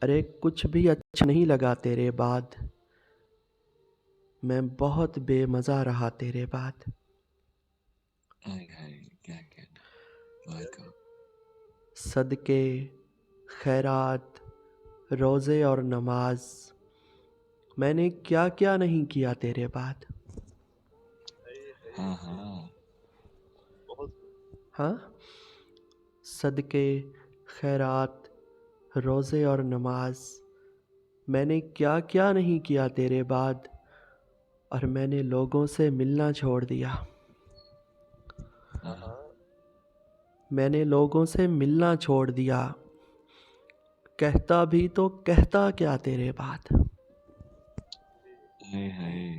अरे कुछ भी अच्छा नहीं लगा तेरे बाद, मैं बहुत बेमज़ा रहा तेरे बाद। हाय हाय, क्या कहने। बात करो। सदके, खैरात, रोज़े और नमाज, मैंने क्या क्या नहीं किया तेरे बाद। हाँ हाँ। हाँ, सदके, खैरात, रोज़े और नमाज, मैंने क्या क्या नहीं किया तेरे बाद। और मैंने लोगों से मिलना छोड़ दिया। हाँ। मैंने लोगों से मिलना छोड़ दिया। कहता भी तो कहता क्या तेरे बाद। हाय हाय,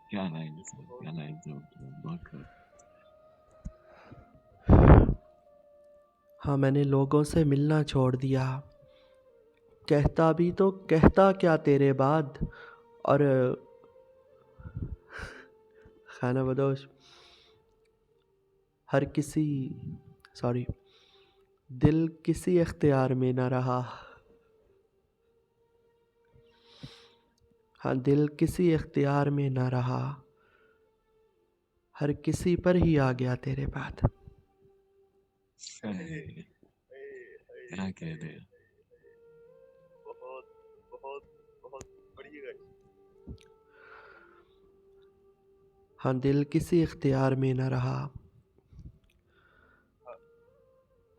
क्या नाइस है, क्या नाइस जोक है, बात करो। हाँ, मैंने लोगों से मिलना छोड़ दिया। कहता भी तो कहता क्या तेरे बाद। और खाना बदोश, हर किसी, सॉरी, दिल किसी इख्तियार में ना रहा। हाँ, दिल किसी इख्तियार में ना रहा, हर किसी पर ही आ गया तेरे बाद। हाय, क्या कह रहे हैं। हाँ, दिल किसी इख्तियार में न रहा,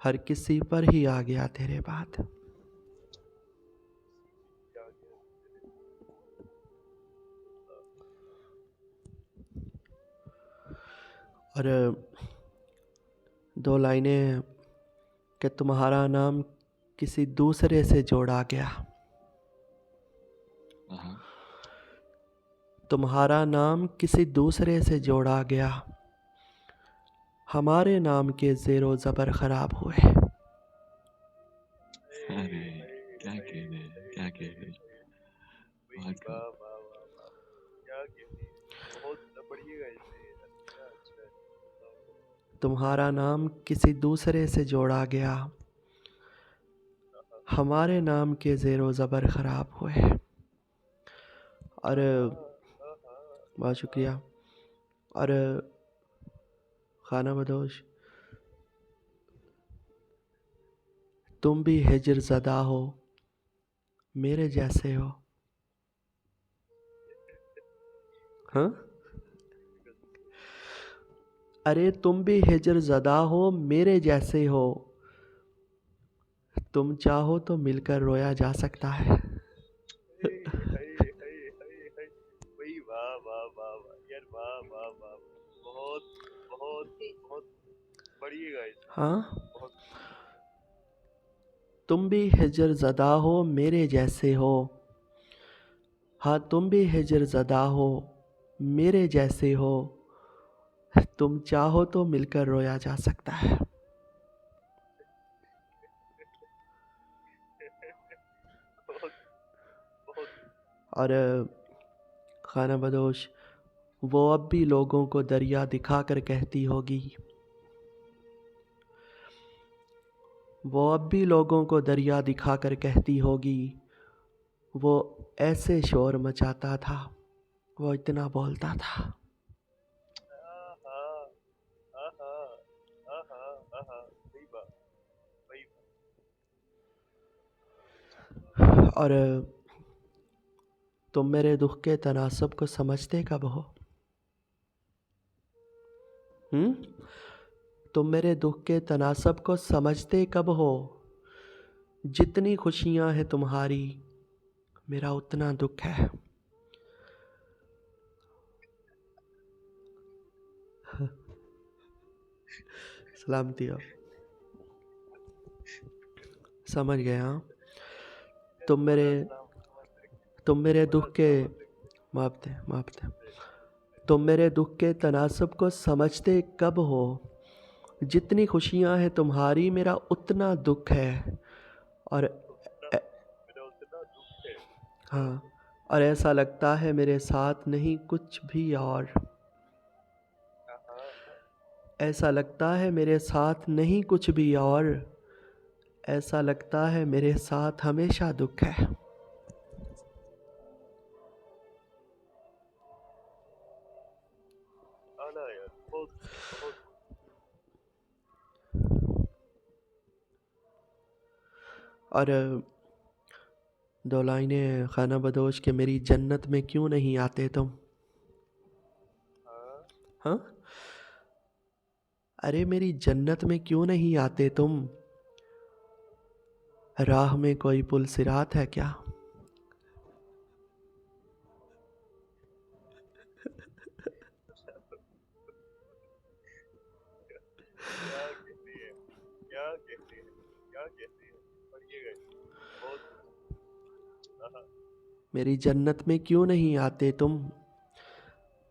हर किसी पर ही आ गया तेरे बाद। और दो लाइनें कि तुम्हारा नाम किसी दूसरे से जोड़ा गया। हाँ। तुम्हारा नाम किसी दूसरे से जोड़ा गया, हमारे नाम के ज़ेरो ज़बर ख़राब हुए। अरे, क्या कह रहे हैं, क्या कह रहे हैं, बात करो। तुम्हारा नाम किसी दूसरे से जोड़ा गया, हमारे नाम के ज़ेरो ज़बर ख़राब हुए। और बहुत शुक्रिया। और खाना बदोश, तुम भी हिजर ज़दा हो, मेरे जैसे हो। हाँ, अरे तुम भी हिजर ज़दा हो, मेरे जैसे हो। तुम चाहो तो मिलकर रोया जा सकता है। हाँ, तुम भी हिजर ज़दा हो, मेरे जैसे हो। हाँ, तुम भी हिजर ज़दा हो, मेरे जैसे हो। तुम चाहो तो मिलकर रोया जा सकता है। और खाना बदोश, वो अब भी लोगों को दरिया दिखाकर कहती होगी, वो अब भी लोगों को दरिया दिखाकर कहती होगी, वो ऐसे शोर मचाता था, वो इतना बोलता था। और तुम मेरे दुख के तनासब को समझते कब हो? तुम मेरे दुख के तनासब को समझते कब हो? जितनी खुशियां हैं तुम्हारी, मेरा उतना दुख है। सलामती हो, समझ गया। तुम मेरे तुम मेरे दुख के माफ थे। तुम मेरे दुख के तनासब को समझते कब हो? जितनी खुशियां हैं तुम्हारी, मेरा उतना दुख है। और हाँ, और ऐसा लगता है मेरे साथ नहीं कुछ भी और। ऐसा लगता है मेरे साथ नहीं कुछ भी और। ऐसा लगता है मेरे साथ हमेशा दुख है। आला यार, बहुत बहुत और दो लाइनें खाना बदोश के मेरी जन्नत में क्यों नहीं आते तुम। हाँ। हाँ, अरे मेरी जन्नत में क्यों नहीं आते तुम। राह में कोई पुल सिरात है क्या। क्या कहते हैं, क्या कहते हैं, क्या कहते हैं, पढ़िएगा इसको, बहुत हाँ, मेरी जन्नत में क्यों नहीं आते तुम।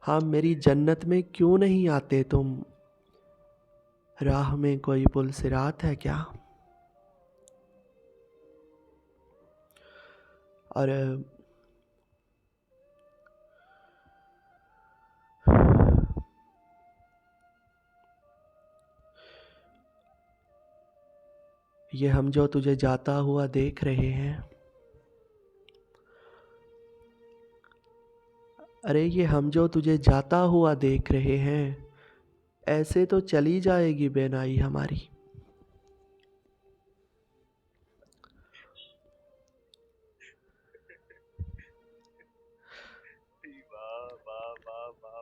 हाँ, मेरी जन्नत में क्यों नहीं आते तुम। राह में कोई पुल सिरात है क्या। और ये हम जो तुझे जाता हुआ देख रहे हैं। अरे ये हम जो तुझे जाता हुआ देख रहे हैं। ऐसे तो चली जाएगी बेनाई हमारी। वाह वाह वाह वाह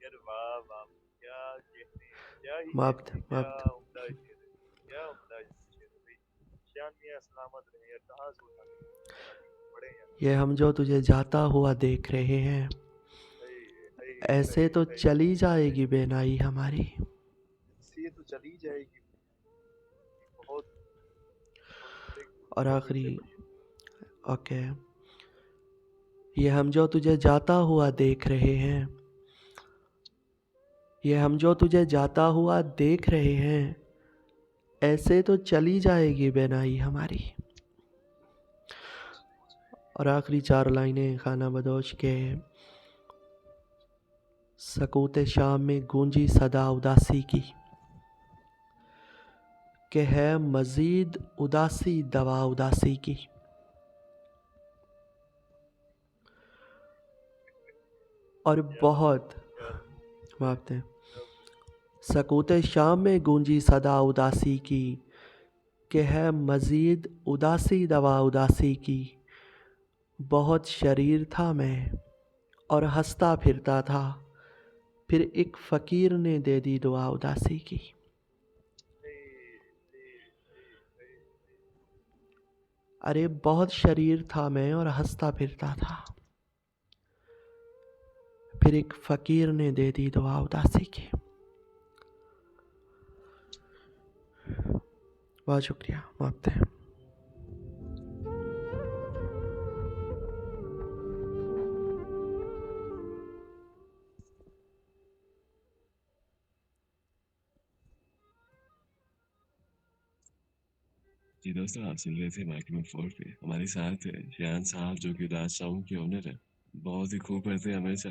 यार, वाह वाह, क्या कहते हैं, क्या ही माफ कहते थे, हैं, क्या माफ थे। उम्दा शेर है, क्या उम्दा शेर है भाई। शान में सलामत रहे यार, कहाँ से उठा के पड़े यार। ये हम जो तुझे जाता हुआ देख रहे हैं। हाय हाय ऐसे हाय तो हाय चली हाय, जाएगी बेनाई हमारी। इससे तो चली जाएगी। बहुत और और से आखिरी, पढ़िए। ओके। ये हम जो तुझे जाता हुआ देख रहे हैं। ये हम जो तुझे जाता हुआ देख रहे हैं। ऐसे तो चली जाएगी बेनाई हमारी। और आखिरी चार लाइनें खाना बदोश के। सकूते शाम में गूंजी सदा उदासी की। कि है मजीद उदासी दवा उदासी की। और क्या बहुत क्या माफ दें। क्या सकूते शाम में गूंजी सदा उदासी की। कि है मजीद उदासी दवा उदासी की। बहुत शरीर था मैं और हंसता फिरता था। फिर एक फ़कीर ने दे दी दुआ उदासी की। अरे बहुत शरीर था मैं और हंसता फिरता था। फिर एक फ़कीर ने दे दी दुआ उदासी की। बहुत शुक्रिया, माफ़ हैं। जी दोस्तों, आप सुन रहे थे माइक्रोफोन 4 पे हमारे साथ शान साहब, जो कि राज साहब के ओनर है। बहुत ही खूब करते हैं हमेशा।